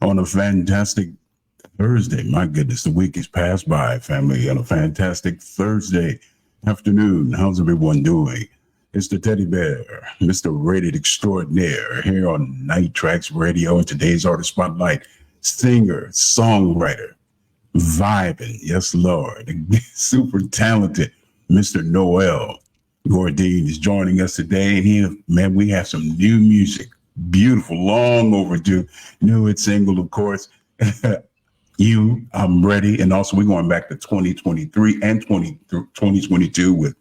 on a fantastic Thursday. My goodness, the week has passed by, family, on a fantastic Thursday afternoon. How's everyone doing? It's the teddy bear, Mr. Rated Extraordinaire, here on Night Traxx Radio. And today's artist spotlight, singer, songwriter, vibing, yes, Lord, super talented Mr. Noel Gourdin is joining us today. And man, we have some new music. Beautiful, long overdue. New hit single, of course. I'm ready. And also, we're going back to 2023 and 2022 with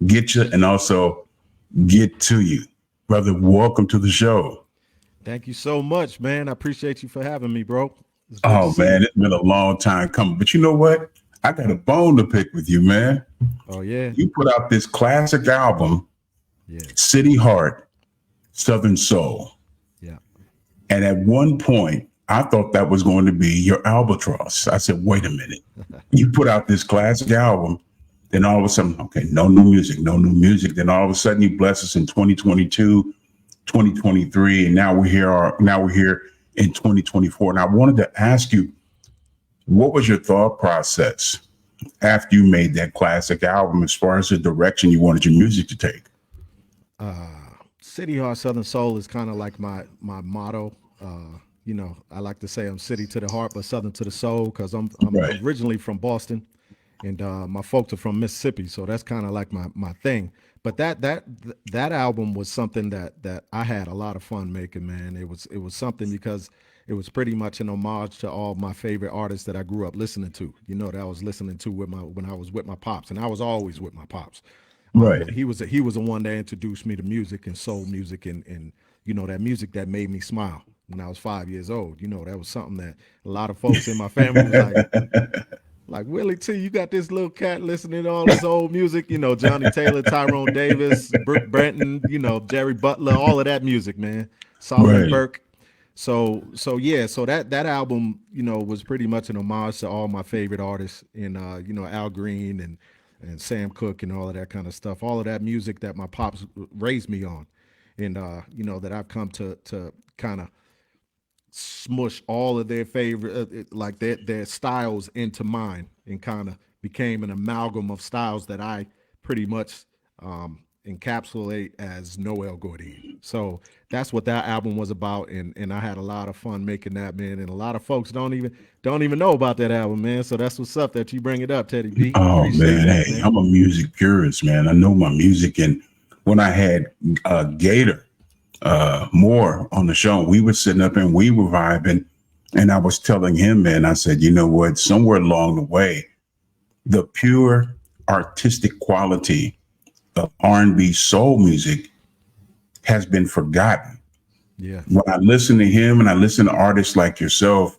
Getcha and also Get to You. Brother, welcome to the show. Thank you so much, man. I appreciate you for having me, bro. It's good to Oh, see man, you. it's been a long time coming. But you know what? I got a bone to pick with you, man. Oh yeah, You put out this classic album, yeah, City Heart, Southern Soul. yeah. And at one point, I thought that was going to be your albatross. I said, wait a minute. You put out this classic album, then all of a sudden, okay, no new music, no new music. Then all of a sudden you bless us in 2022, 2023, and now we're here in 2024. And I wanted to ask you, what was your thought process after you made that classic album as far as the direction you wanted your music to take? City Heart Southern Soul is kind of like my motto. I like to say I'm city to the heart, but southern to the soul, because I'm Right. originally from Boston, and my folks are from Mississippi, so that's kind of like my thing. But that album was something that I had a lot of fun making, man. It was something because it was pretty much an homage to all my favorite artists that I grew up listening to. That I was listening to with my when I was with my pops, and I was always with my pops. Right. He was the one that introduced me to music and soul music and that music that made me smile when I was 5 years old. That was something that a lot of folks in my family was like Willie T, you got this little cat listening to all this old music, Johnny Taylor, Tyrone Davis, Brooke Brenton, Jerry Butler, all of that music, man. Solomon Right. Burke. So yeah, so that album, was pretty much an homage to all my favorite artists, and Al Green and Sam Cooke and all of that kind of stuff. All of that music that my pops raised me on, and that I've come to kind of smush all of their favorite like their styles into mine, and kind of became an amalgam of styles that I pretty much encapsulate as Noel Gourdin. So that's what that album was about, and I had a lot of fun making that, man. And a lot of folks don't even know about that album, man. So that's what's up that you bring it up, Teddy B. Oh Appreciate man, that, hey, man. I'm a music purist, man. I know my music, and when I had Gator Moore on the show, we were sitting up and we were vibing, and I was telling him, man, I said, you know what? Somewhere along the way, the pure artistic quality of R&B soul music has been forgotten. Yeah, When I listen to him and I listen to artists like yourself,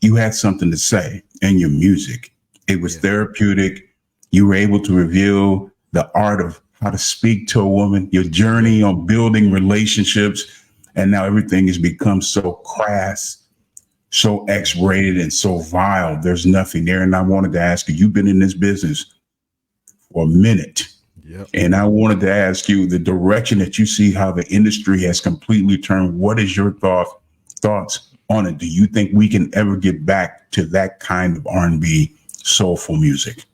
you had something to say in your music. It was yeah, therapeutic. You were able to reveal the art of how to speak to a woman, your yeah. journey on building relationships. And now everything has become so crass, so Yeah. X rated, and so vile. There's nothing there. And I wanted to ask you, you've been in this business for a minute. Yep. And I wanted to ask you the direction that you see how the industry has completely turned. What is your thoughts on it? Do you think we can ever get back to that kind of R&B soulful music?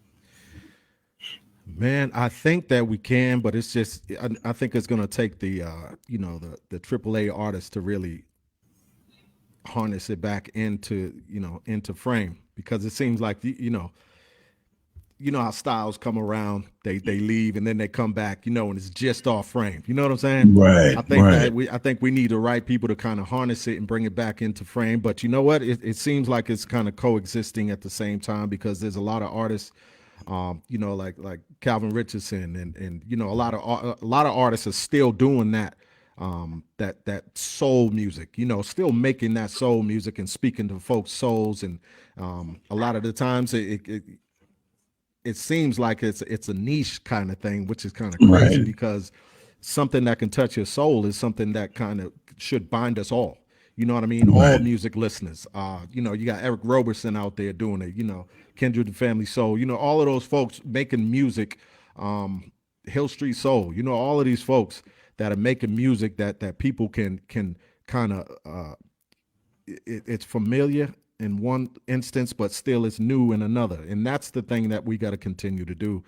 Man, I think that we can, but it's just I think it's gonna take the AAA artists to really harness it back into frame, because it seems like how styles come around, they leave and then they come back, and it's just off frame. You know what I'm saying? Right, right, I think we need the right people to kind of harness it and bring it back into frame. But you know what? It seems like it's kind of coexisting at the same time, because there's a lot of artists, like Calvin Richardson, and a lot of artists are still doing that. That soul music, still making that soul music and speaking to folks' souls, and a lot of the times it seems like it's a niche kind of thing, which is kind of crazy, right, because something that can touch your soul is something that kind of should bind us all. You know what I mean? All right, music listeners. You got Eric Roberson out there doing it. Kendrick the Family Soul. All of those folks making music. Hill Street Soul. All of these folks that are making music that people can kind of it's familiar in one instance, but still it's new in another. And that's the thing that we got to continue to do.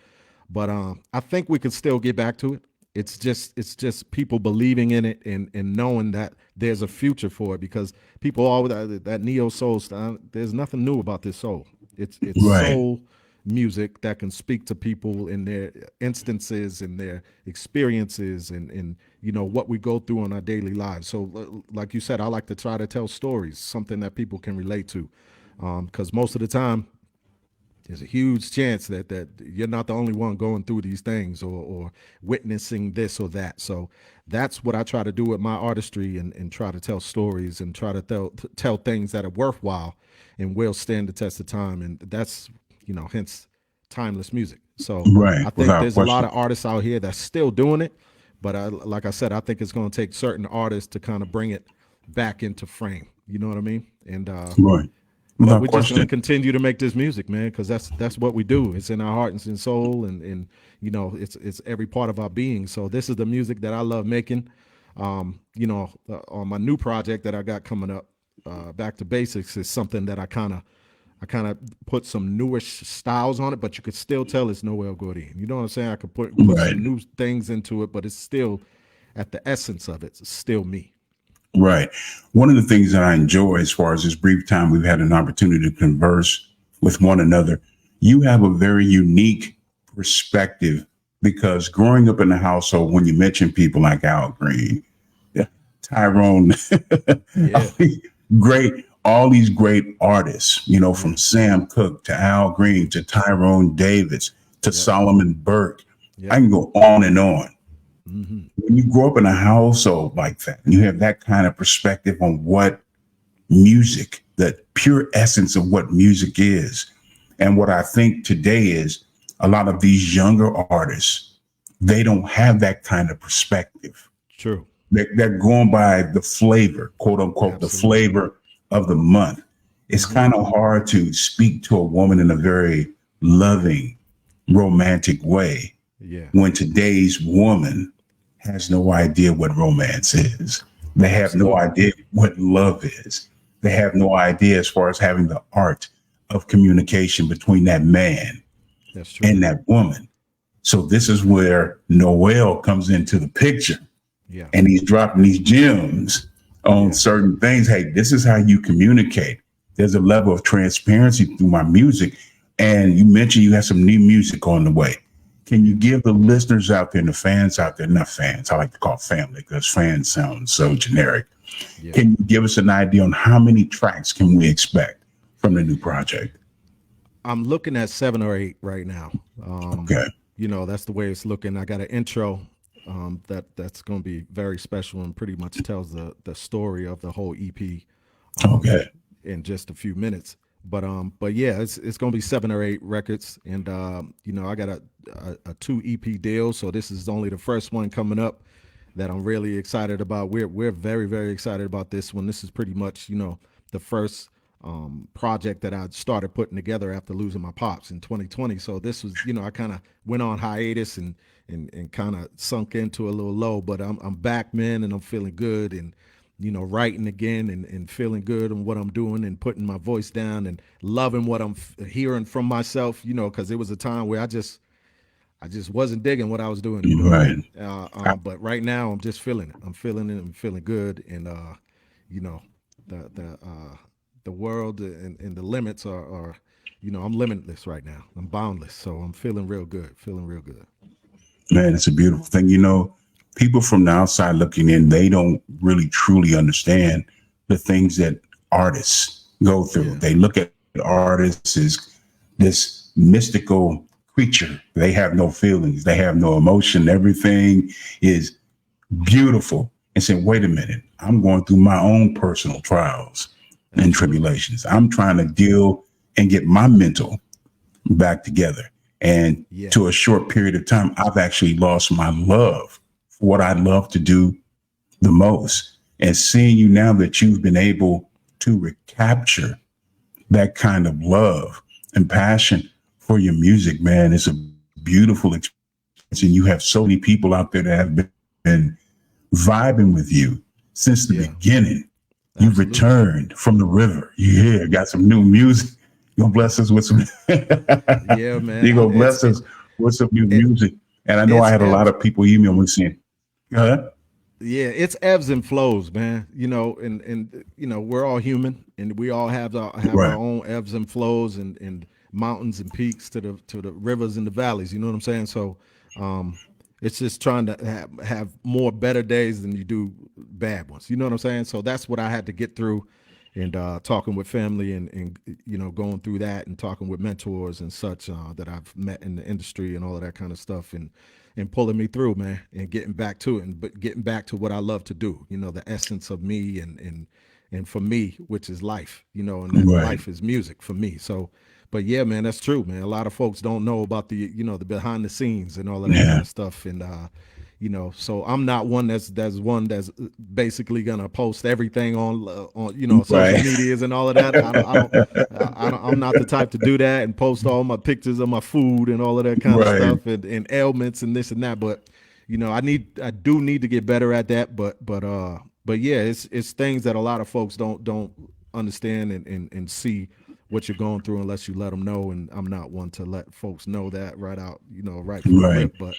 But I think we can still get back to it. It's just people believing in it and knowing that there's a future for it, because people always that neo soul style. There's nothing new about this soul. It's Right. soul music that can speak to people in their instances and their experiences and what we go through in our daily lives. So like you said, I like to try to tell stories, something that people can relate to, because most of the time there's a huge chance that you're not the only one going through these things or witnessing this or that. So that's what I try to do with my artistry, and try to tell stories and try to tell things that are worthwhile and will stand the test of time. And that's, hence timeless music. So Right. I think Without there's a lot question. of artists out here that's still doing it. But like I said, I think it's going to take certain artists to kind of bring it back into frame. You know what I mean? And Right. but Without we're just going to question. continue to make this music, man, because that's what we do. It's in our heart and in soul, and it's every part of our being. So this is the music that I love making. On my new project that I got coming up, Back to Basics, is something that I kind of put some newish styles on it, but you could still tell it's Noel Gourdin. You know what I'm saying? I could put Right. some new things into it, but it's still, at the essence of it, it's still me. Right. One of the things that I enjoy, as far as this brief time we've had an opportunity to converse with one another, you have a very unique perspective, because growing up in the household, when you mention people like Al Green, yeah, Tyrone, Yeah, great, all these great artists, yeah, from Sam Cooke to Al Green to Tyrone Davis to yep, Solomon Burke. I yep. can go on and on. Hmm. When you grow up in a household like that, and you have that kind of perspective on what music, the pure essence of what music is. And what I think today is a lot of these younger artists, they don't have that kind of perspective. True. They're going by the flavor, quote unquote, the Absolutely. flavor of the month. It's Hmm. kind of hard to speak to a woman in a very loving, romantic way Yeah, when today's woman has no idea what romance is. They have no absolutely. idea what love is. They have no idea as far as having the art of communication between that man That's true. and that woman. So this is where Noel comes into the picture, Yeah, and he's dropping these gems on yeah. certain things. Hey, this is how you communicate. There's a level of transparency through my music. And you mentioned you have some new music on the way. Can you give the listeners out there and the fans out there, not fans, I like to call family because fans sound so generic. Yeah. Can you give us an idea on how many tracks can we expect from the new project? I'm looking at 7 or 8 right now. Okay. That's the way it's looking. I got an intro that's going to be very special and pretty much tells the story of the whole EP um, Okay. in just a few minutes. But yeah, it's going to be 7 or 8 records, and I got a 2 EP deal, so this is only the first one coming up that I'm really excited about. We're very, very excited about this one. This is pretty much the first project that I started putting together after losing my pops in 2020. So this was, I kind of went on hiatus and kind of sunk into a little low, but I'm back, man, and I'm feeling good, and writing again, and feeling good on what I'm doing and putting my voice down and loving what I'm hearing from myself, because it was a time where I just wasn't digging what I was doing. You know what I Right. mean? But right now I'm just feeling it. I'm feeling it. I'm feeling good. And you know, the world and the limits are, I'm limitless right now. I'm boundless. So I'm feeling real good. Feeling real good. Man, it's a beautiful thing. People from the outside looking in, they don't really truly understand the things that artists go through. Yeah. They look at artists as this mystical creature. They have no feelings, they have no emotion. Everything is beautiful. And say, wait a minute, I'm going through my own personal trials and Absolutely. tribulations. I'm trying to deal and get my mental back together. And Yeah. to a short period of time, I've actually lost my love for what I love to do the most. And seeing you now that you've been able to recapture that kind of love and passion for your music, man, it's a beautiful experience. And you have so many people out there that have been vibing with you since the Yeah. beginning. You've Absolutely. returned from the river. You here, got some new music. You're gonna bless us with some. Yeah, man. You're gonna It's bless us with some new it music. And I know I it's had a lot ebbs. of people email me saying, huh? Yeah, it's ebbs and flows, man. And we're all human, and we all have our Right. own ebbs and flows, and mountains and peaks to the rivers and the valleys. You know what I'm saying? So, um, it's just trying to have more better days than you do bad ones. You know what I'm saying? So that's what I had to get through, and talking with family, and going through that, and talking with mentors and such that I've met in the industry, and all of that kind of stuff, and pulling me through, man, and getting back to it, and but getting back to what I love to do. The essence of me, and for me, which is life. And that Right. life is music for me. So, but yeah, man, that's true, man. A lot of folks don't know about the behind the scenes and all of that kind Yeah. of stuff, and so I'm not one that's basically gonna post everything on social Right. medias and all of that. I'm not the type to do that and post all my pictures of my food and all of that kind of Right. stuff, and ailments and this and that. But I do need to get better at that. But yeah, it's things that a lot of folks don't understand, and see what you're going through unless you let them know. And I'm not one to let folks know that right out, right from the Right. rip.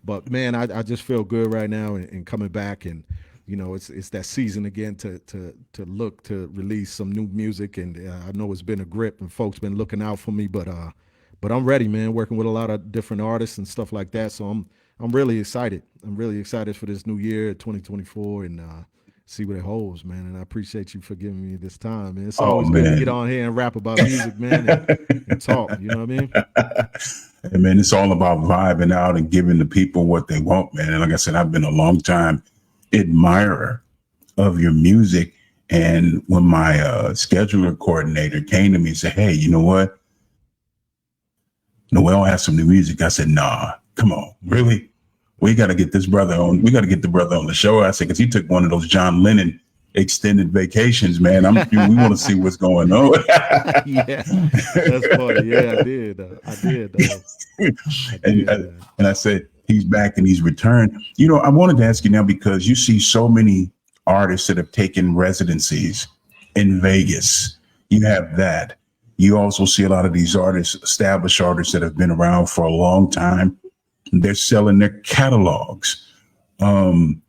But man, I just feel good right now, and coming back, and it's that season again to look to release some new music. And I know it's been a grip, and folks been looking out for me, but I'm ready, man. Working with a lot of different artists and stuff like that, so I'm really excited. I'm really excited for this new year, 2024, and see what it holds, man. And I appreciate you for giving me this time, man. It's Oh always good to get man. on here and rap about music, man, and talk. You know what I mean? And man, it's all about vibing out and giving the people what they want, man. And like I said, I've been a long time admirer of your music. And when my scheduler coordinator came to me and said, "Hey, you know what? Noel has some new music." I said, "Nah, come on, really? We got to get this brother on. We got to get the brother on the show." I said, "Because he took one of those John Lennon extended vacations, man. We want to see what's going on." Yeah, that's funny. Yeah, I did. I did. I and did, man. and I said, "He's back and he's returned." I wanted to ask you now because you see so many artists that have taken residencies in Vegas. You have that. You also see a lot of these artists, established artists that have been around for a long time. They're selling their catalogs. Um,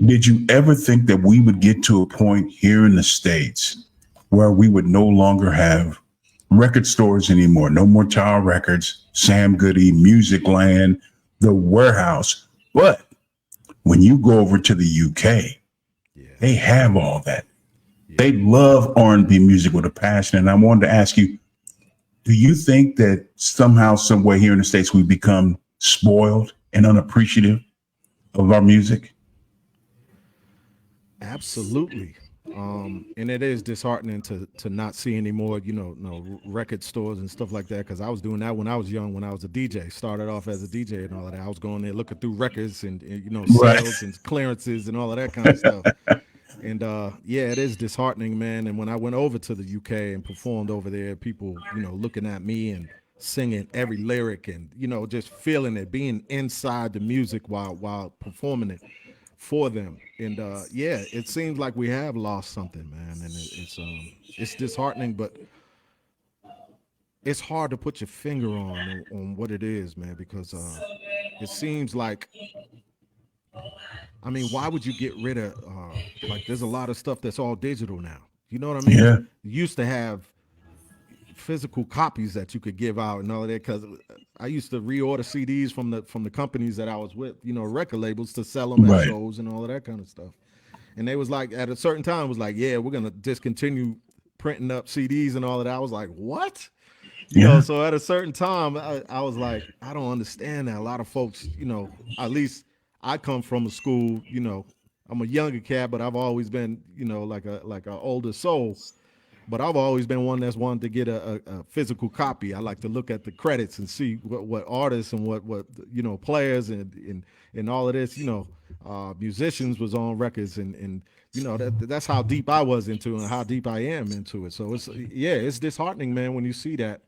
did you ever think that we would get to a point here in the States where we would no longer have record stores anymore? No more Tower Records, Sam Goody, Music Land, The Warehouse. But when you go over to the UK, Yeah, they have all that. yeah. They love R&B music with a passion. And I wanted to ask you, do you think that somehow, somewhere here in the States, we become spoiled and unappreciative of our music? Absolutely. And it is disheartening to not see any more, no record stores and stuff like that. Because I was doing that when I was young, when I was a DJ. Started off as a DJ and all of that. I was going there looking through records, and Right. sales and clearances and all of that kind of stuff. And yeah, it is disheartening, man. And when I went over to the UK and performed over there, people, looking at me and singing every lyric, and just feeling it, being inside the music while performing it for them. And yeah, it seems like we have lost something, man. And it's disheartening, but it's hard to put your finger on what it is, man, because it seems like, I mean, why would you get rid of like, there's a lot of stuff that's all digital now. You know what I mean? Yeah. You used to have physical copies that you could give out and all of that, because I used to reorder CDs from the companies that I was with, record labels, to sell them at Right. shows and all of that kind of stuff. And they was like, at a certain time, was like, yeah, we're gonna discontinue printing up CDs and all of that. I was like, what? Yeah. So at a certain time, I was like, I don't understand that. A lot of folks, at least I come from a school, I'm a younger cat, but I've always been, like a older soul. But I've always been one that's wanted to get a physical copy. I like to look at the credits and see what artists and what players and all of this, musicians was on records, and that's how deep I was into it and how deep I am into it. So it's disheartening, man, when you see that.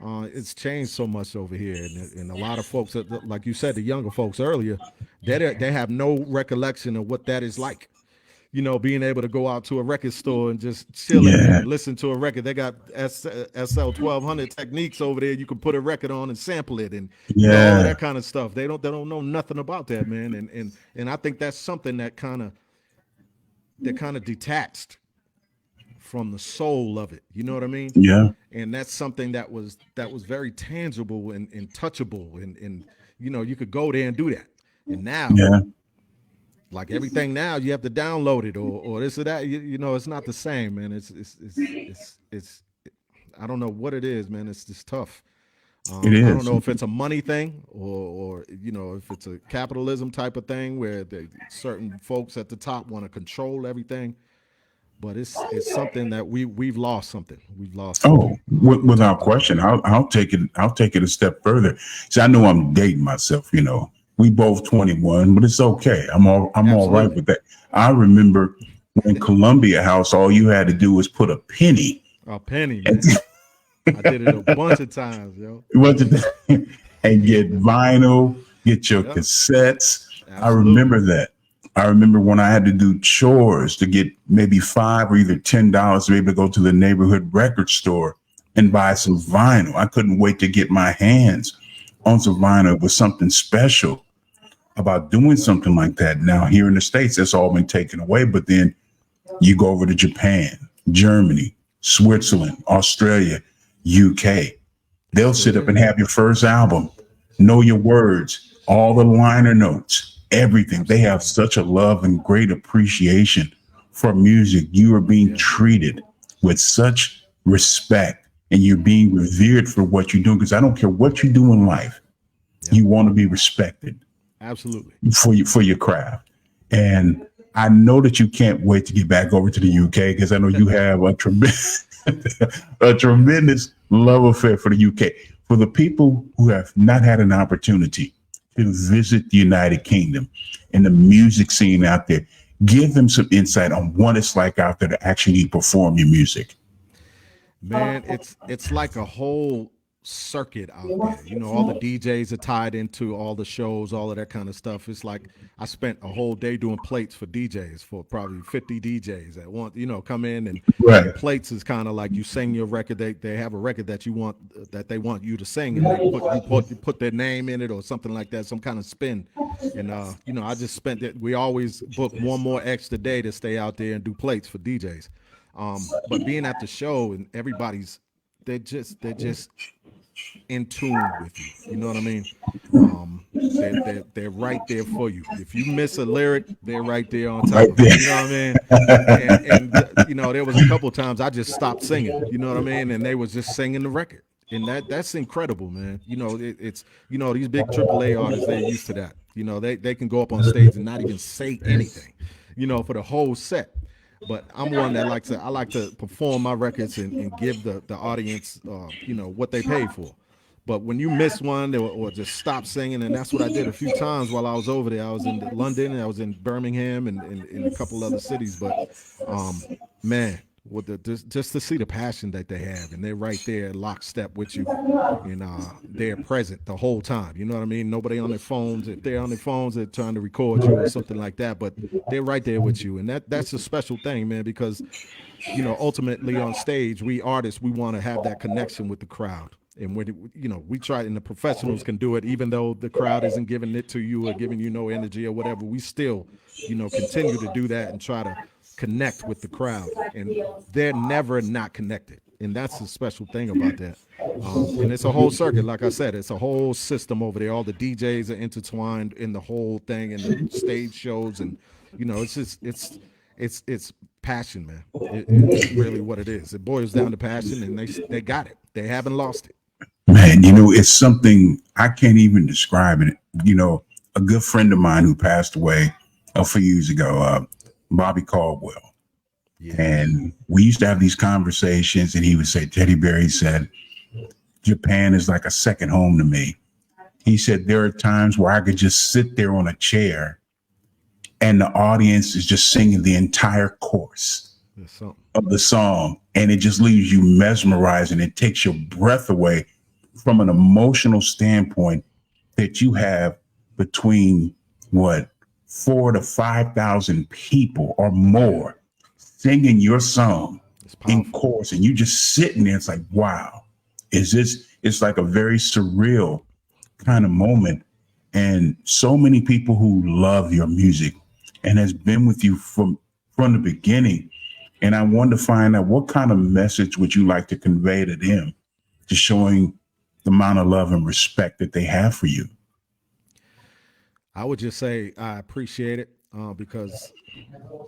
It's changed so much over here, and a lot of folks, like you said, the younger folks earlier, they have no recollection of what that is like. being able to go out to a record store and just chilling Yeah. and listen to a record. They got SL 1200 techniques over there. You can put a record on and sample it, and all of Yeah. that kind of stuff. They don't know nothing about that, man. And I think that's something that kind of detached from the soul of it. You know what I mean? Yeah. And that's something that was very tangible and touchable, and you could go there and do that. And now, Yeah. like everything now, you have to download it or this or that. It's not the same, man. It's I don't know what it is, man. It's just tough. It I don't is. know if it's a money thing or if it's a capitalism type of thing where certain folks at the top want to control everything. But it's something that we've lost something. We've lost something. Oh, without question. I'll take it. I'll take it a step further. See, I know I'm dating myself. We both 21, but it's okay. I'm all right Absolutely. with that. I remember when Columbia House, all you had to do was put a penny. A penny, man. I did it a bunch of times, yo. And get vinyl, get your Yep. cassettes. I Absolutely. remember that. I remember when I had to do chores to get maybe $5 or either $10 to be able to go to the neighborhood record store and buy some vinyl. I couldn't wait to get my hands on some vinyl. It was something special about doing something like that. Now here in the States, it's all been taken away. But then you go over to Japan, Germany, Switzerland, Australia, UK. They'll sit up and have your first album, know your words, all the liner notes, everything. They have such a love and great appreciation for music. You are being treated with such respect and you're being revered for what you do. Because I don't care what you do in life, you want to be respected. Absolutely. For your craft. And I know that you can't wait to get back over to the UK because I know you have a tremendous love affair for the UK. For the people who have not had an opportunity to visit the United Kingdom and the music scene out there, give them some insight on what it's like out there to actually perform your music. Man, it's like a whole circuit out there. All the DJs are tied into all the shows, all of that kind of stuff. It's like I spent a whole day doing plates for DJs, for probably 50 DJs that want, come in and Right. plates is kind of like you sing your record. They have a record that they want you to sing, and you put their name in it or something like that, some kind of spin. And I just spent it. We always book one more extra day to stay out there and do plates for DJs. But being at the show and they're just in tune with you. You know what I mean? They're right there for you. If you miss a lyric, they're right there on top of it. You know what I mean? And there was a couple of times I just stopped singing. You know what I mean? And they was just singing the record. And that's incredible, man. It's these big AAA artists, they're used to that. They can go up on stage and not even say anything, for the whole set. But I'm one that I like to perform my records and give the audience, what they paid for. But when you miss one or just stop singing, and that's what I did a few times while I was over there. I was in London, and I was in Birmingham, and in a couple other cities. But man, just to see the passion that they have, and they're right there lockstep with you, and they're present the whole time. You know what I mean? Nobody on their phones. If they're on their phones, they're trying to record you or something like that. But they're right there with you, and that's a special thing, man. Because ultimately on stage, we artists, we want to have that connection with the crowd. And we try, and the professionals can do it, even though the crowd isn't giving it to you or giving you no energy or whatever. We still, continue to do that and try to connect with the crowd, and they're never not connected. And that's the special thing about that. And it's a whole circuit, like I said, it's a whole system over there. All the DJs are intertwined in the whole thing, and the stage shows, and it's just it's passion, man. It's really what it is. It boils down to passion, and they got it. They haven't lost it. Man, it's something I can't even describe it. A good friend of mine who passed away a few years ago, Bobby Caldwell. Yeah. And we used to have these conversations, and he would say, Teddy Bear, he said, Japan is like a second home to me. He said, there are times where I could just sit there on a chair and the audience is just singing the entire chorus of the song. And it just leaves you mesmerized, and it takes your breath away from an emotional standpoint that you have between 4 to 5,000 people or more singing your song It's in powerful. chorus, and you just sitting there. It's like, wow, is this? It's like a very surreal kind of moment. And so many people who love your music and has been with you from the beginning. And I wanted to find out what kind of message would you like to convey to them, to showing the amount of love and respect that they have for you. I would just say I appreciate it because,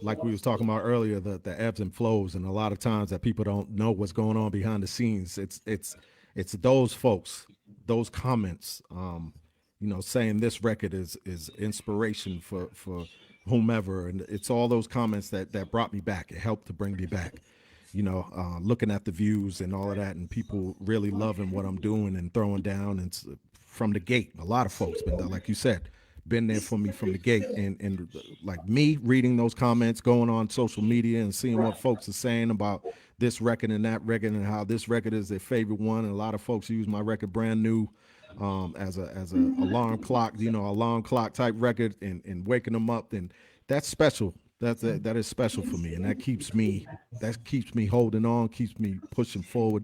like we was talking about earlier, the ebbs and flows, and a lot of times that people don't know what's going on behind the scenes. It's those folks, those comments, saying this record is inspiration for whomever, and it's all those comments that brought me back. It helped to bring me back. Looking at the views and all of that, and people really loving what I'm doing and throwing down, and from the gate, a lot of folks been there, like you said, been there for me from the gate, and like me reading those comments, going on social media and seeing what folks are saying about this record and that record, and how this record is their favorite one, and a lot of folks use my record brand new as a alarm clock, alarm clock type record, and waking them up, and that's special. That is special for me, and that keeps me holding on, keeps me pushing forward,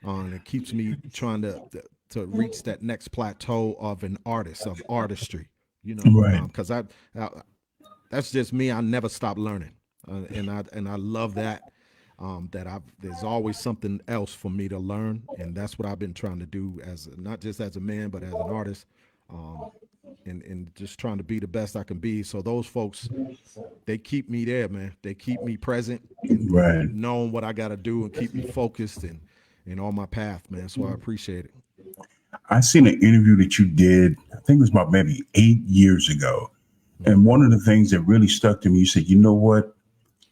and it keeps me trying to reach that next plateau of an artist, of artistry. Right. Because I that's just me. I never stop learning, and I love that. There's always something else for me to learn, and that's what I've been trying to do, as not just as a man but as an artist, um, and just trying to be the best I can be. So those folks, they keep me there, man. They keep me present and Right. knowing what I got to do, and keep me focused and on my path, man. So I appreciate it. I seen an interview that you did, I think it was about maybe 8 years ago. Mhm. And one of the things that really stuck to me, you said, you know what?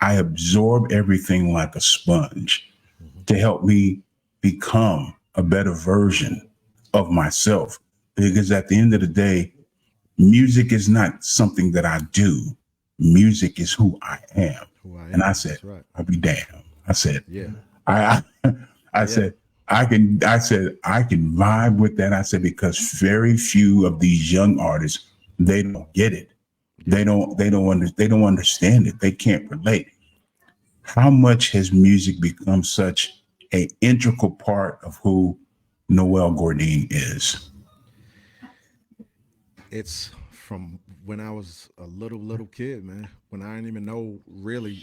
I absorb everything like a sponge Mhm. to help me become a better version of myself. Because at the end of the day, music is not something that I do. Music is who I am. Who I And I am. said, That's right. I'll be damned. I said, Yeah. I I Yeah. said I can vibe with that. I said because very few of these young artists, they don't get it. Yeah. They don't understand it. They can't relate. How much has music become such a integral part of who Noel Gourdin is? It's from when I was a little kid, man. When I didn't even know really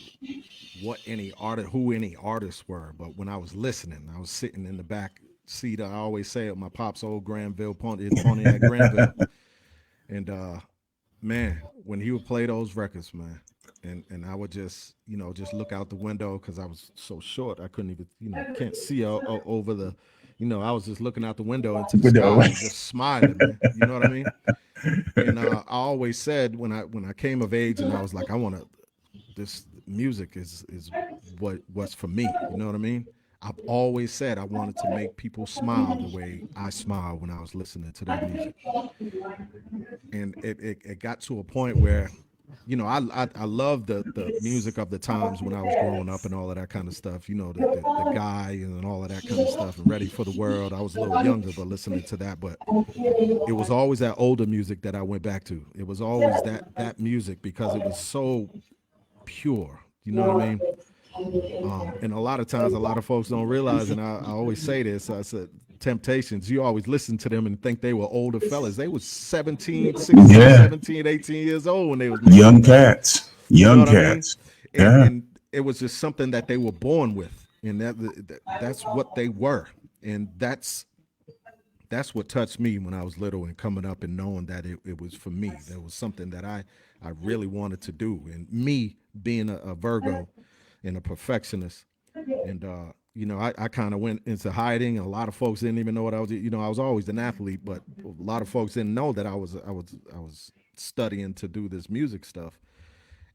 what any artist, who any artists were, but when I was listening, I was sitting in the back seat. I always say at my pop's old Granville Pontiac Granville, and man, when he would play those records, man, and I would just just look out the window because I was so short, I couldn't even can't see over the. I was just looking out the window into the But sky and just smiling, man. You know what I mean? And I always said when I came of age and I was like, I want to. This music is what's for me. You know what I mean? I've always said I wanted to make people smile the way I smiled when I was listening to that music, and it got to a point where I love the music of the times when I was growing up and all of that kind of stuff. The guy and all of that kind of stuff, and Ready for the World. I was a little younger, but listening to that, but it was always that older music that I went back to. It was always that music because it was so pure. You know what I mean? And a lot of times, a lot of folks don't realize, and I always say this. I said, Temptations, you always listen to them and think they were older fellas. They was 17, 16, yeah, 17, 18 years old when they was making young them records. cats, You know young what I mean? cats. And Yeah, and it was just something that they were born with, and that's what they were, and that's what touched me when I was little and coming up and knowing that it was for me. There was something that I really wanted to do, and me being a Virgo and a perfectionist, and I kind of went into hiding. And a lot of folks didn't even know what I was. I was always an athlete, but a lot of folks didn't know that I was studying to do this music stuff.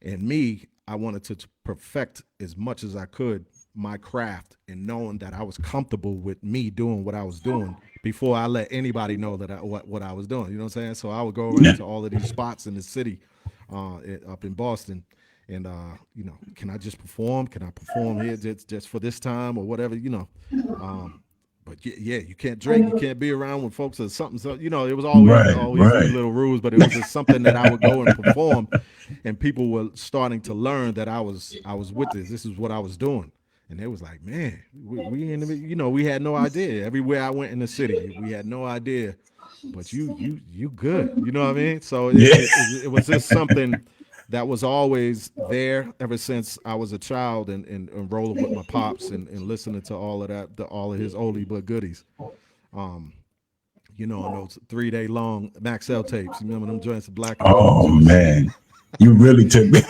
And me, I wanted to perfect as much as I could my craft, and knowing that I was comfortable with me doing what I was doing before I let anybody know that what I was doing. You know what I'm saying? So I would go around yeah. to all of these spots in the city, up in Boston, and can I just perform? Can I perform here just for this time or whatever? Um, but yeah, you can't drink, you can't be around when folks are something. So it was always these Right. little rules, but it was just something that I would go and perform, and people were starting to learn that I was with this. This is what I was doing, and they was like, man, we in the, we had no idea. Everywhere I went in the city, we had no idea. But you good, you know what I mean? So Yeah. it was just something that was always there ever since I was a child, and rolling with my pops, and listening to all of that, all of his oldie but goodies. Um, on those 3 day long Maxell tapes. You remember them joints, the black and gold Oh joints? man, you really took me.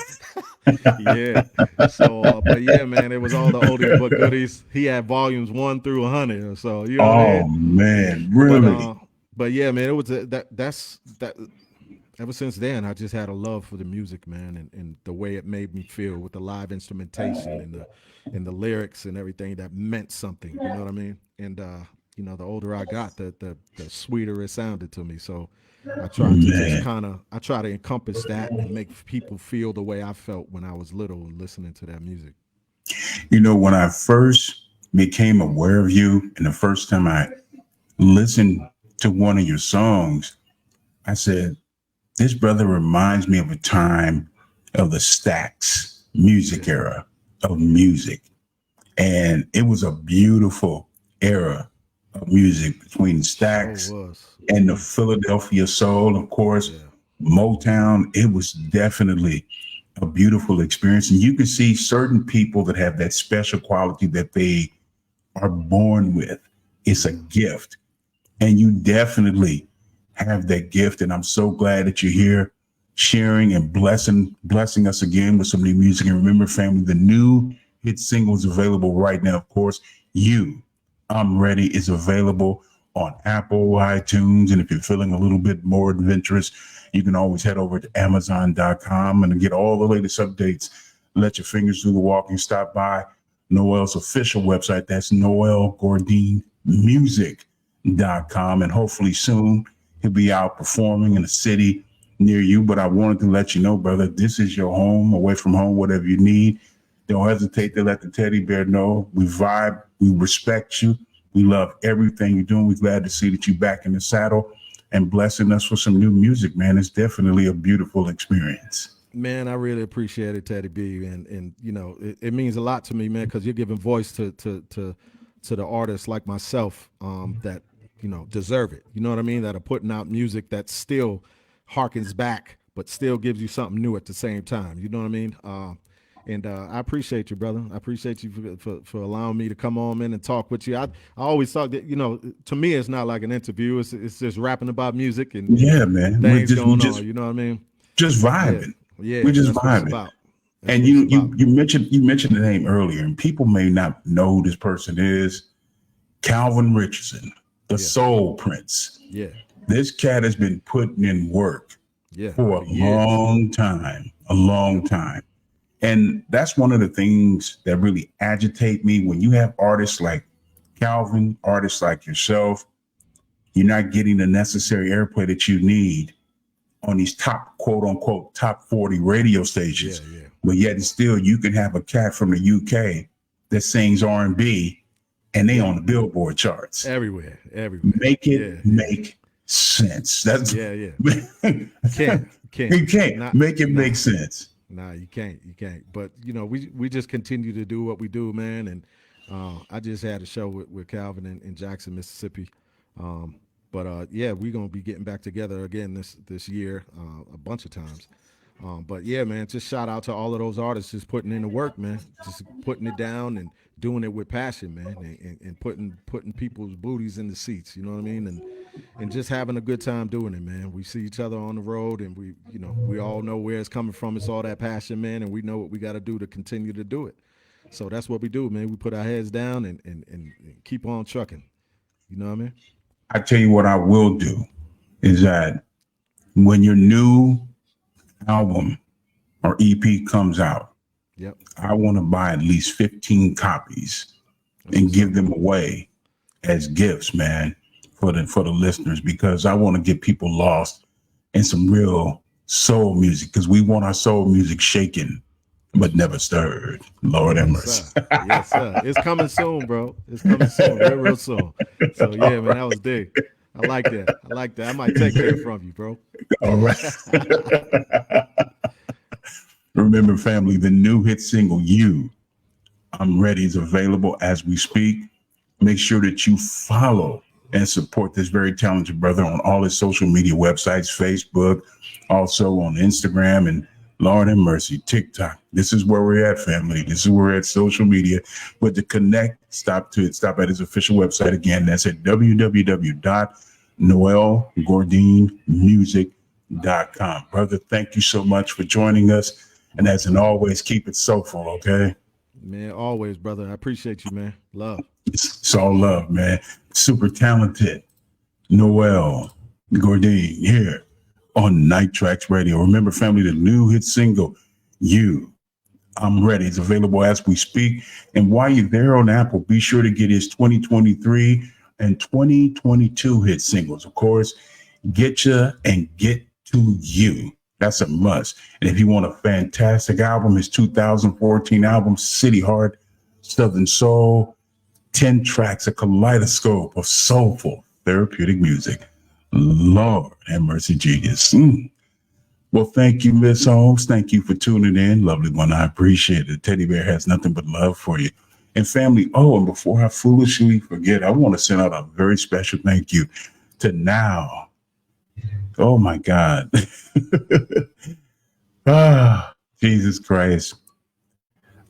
Yeah. So, but yeah, man, it was all the oldies but goodies. He had volumes 1 through 100 or so. You know what I Oh mean? man, But really? yeah, man, it was that's that. Ever since then, I just had a love for the music, man, and the way it made me feel with the live instrumentation and the lyrics and everything that meant something. You know what I mean? And the older I got, the sweeter it sounded to me. So I tried to just Man, I try to encompass that and make people feel the way I felt when I was little and listening to that music. when I first became aware of you, and the first time I listened to one of your songs, I said, "This brother reminds me of a time of the Stax Yeah. music era of music." And it was a beautiful era of music between Sure Stax was. and the Philadelphia Soul, of course, Yeah. Motown. It was definitely a beautiful experience. And you can see certain people that have that special quality that they are born with. It's a Yeah. gift. And you definitely have that gift. And I'm so glad that you're here sharing and blessing us again with some new music. And remember, family, the new hit single is available right now. Of course, I'm Ready is available on Apple, iTunes. And if you're feeling a little bit more adventurous, you can always head over to Amazon.com and get all the latest updates. Let your fingers do the walking. Stop by Noel's official website. That's Noel Gourdin Music.com. And hopefully soon he'll be out performing in a city near you. But I wanted to let you know, brother, this is your home, away from home, whatever you need. Don't hesitate to let the teddy bear know. We vibe, we respect you. We love everything you're doing. We're glad to see that you're back in the saddle and blessing us with some new music, man. It's definitely a beautiful experience. Man, I really appreciate it, Teddy B, and it means a lot to me, man, because you're giving voice to the artists like myself, that deserve it. You know what I mean? That are putting out music that still harkens back, but still gives you something new at the same time. You know what I mean? And I appreciate you, brother. I appreciate you for allowing me to come on in and talk with you. I always thought that, to me, it's not like an interview. It's just rapping about music and Yeah, man. We're things just we going just on. You know what I mean? just Yeah. vibing. Yeah. We're just That's what it's vibing. about. That's And what it's about. you mentioned the name earlier, and people may not know who this person is. Calvin Richardson, the Yeah. Soul Prince. Yeah. This cat has been putting in work Yeah. for For a years. long time, a long time. And that's one of the things that really agitate me when you have artists like Calvin, artists like yourself, you're not getting the necessary airplay that you need on these top, quote unquote, top 40 radio Yeah. stations. Yeah. But yet and still you can have a cat from the UK that sings R&B and they Yeah. on the Billboard charts. Everywhere. Everywhere. Make it Yeah. Yeah. make sense. That's Yeah. Yeah. you Can't. Can't. can't Not. make it Nah. make sense. Nah. You can't. You can't. But we just continue to do what we do, man. And I just had a show with Calvin in Jackson, Mississippi. Um, but yeah, we're gonna be getting back together again this year, a bunch of times. But yeah, man, just shout out to all of those artists just putting in the work, man. Just putting it down and doing it with passion, man, and putting people's booties in the seats. You know what I mean? And just having a good time doing it, man. We see each other on the road, and we all know where it's coming from. It's all that passion, man, and we know what we got to do to continue to do it. So that's what we do, man. We put our heads down and keep on trucking. You know what I mean? I tell you what I will do is that when your new album or EP comes out, Yep. I want to buy at least 15 copies That's and what's give up. them away as gifts, man, for the listeners, because I want to get people lost in some real soul music, because we want our soul music shaken but never stirred. Lord have Yes, mercy. sir. Yes, sir. It's coming soon, bro. It's coming soon, real, real soon. So yeah, man, that was big. I like that. I like that. I might take that from you, bro. All right. Remember, family, the new hit single, You, I'm Ready, is available as we speak. Make sure that you follow and support this very talented brother on all his social media websites, Facebook, also on Instagram, and Lord have mercy, TikTok. This is where we're at, family. This is where we're at, social media. But to connect, stop at his official website again. That's at www.noelgourdinmusic.com. Brother, thank you so much for joining us. And as in always, keep it soulful, okay? Man, always, brother. I appreciate you, man. Love. It's all love, man. Super talented Noel Gourdin here on Night Traxx Radio. Remember, family, the new hit single, You, I'm Ready, is available as we speak. And while you're there on Apple, be sure to get his 2023 and 2022 hit singles. Of course, Getcha and Get to You. That's a must. And if you want a fantastic album, his 2014 album, City Heart, Southern Soul, 10 tracks, a kaleidoscope of soulful therapeutic music. Lord have mercy, genius. Well, thank you, Miss Holmes. Thank you for tuning in. Lovely one. I appreciate it. Teddy Bear has nothing but love for you. And family, and before I foolishly forget, I want to send out a very special thank you to Now. Oh, my God. Jesus Christ.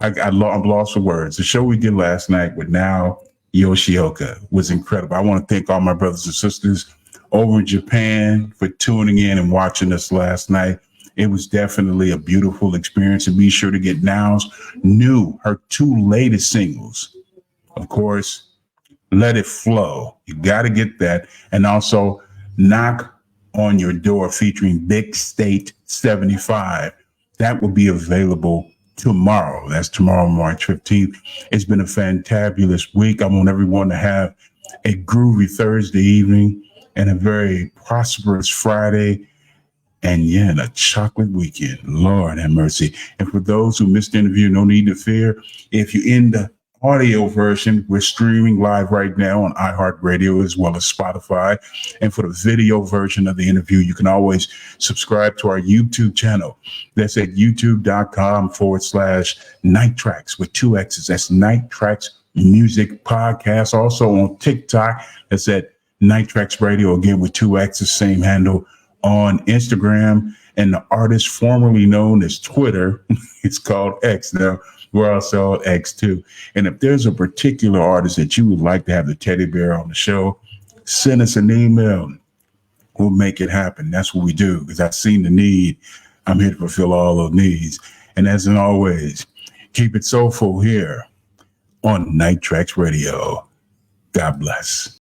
I'm lost for words. The show we did last night with Now Yoshioka was incredible. I want to thank all my brothers and sisters over in Japan for tuning in and watching us last night. It was definitely a beautiful experience. And be sure to get Now's her two latest singles. Of course, Let It Flow. You got to get that. And also Knock on Your Door featuring Big State 75. That will be available tomorrow. That's tomorrow, March 15th. It's been a fantabulous week. I want everyone to have a groovy Thursday evening and a very prosperous Friday. And yeah, and a chocolate weekend. Lord have mercy. And for those who missed the interview, no need to fear. If you're in the audio version, we're streaming live right now on iHeartRadio as well as Spotify. And for the video version of the interview, you can always subscribe to our YouTube channel. That's at youtube.com/Night Traxx with 2 X's. That's Night Traxx Music Podcast. Also on TikTok, that's at Night Traxx Radio, again with 2 X's, same handle. On Instagram, and the artist formerly known as Twitter, it's called X now. We're also on X too. And if there's a particular artist that you would like to have the teddy bear on the show, send us an email. We'll make it happen. That's what we do, because I've seen the need. I'm here to fulfill all those needs. And as in always, keep it soulful here on Night Traxx Radio. God bless.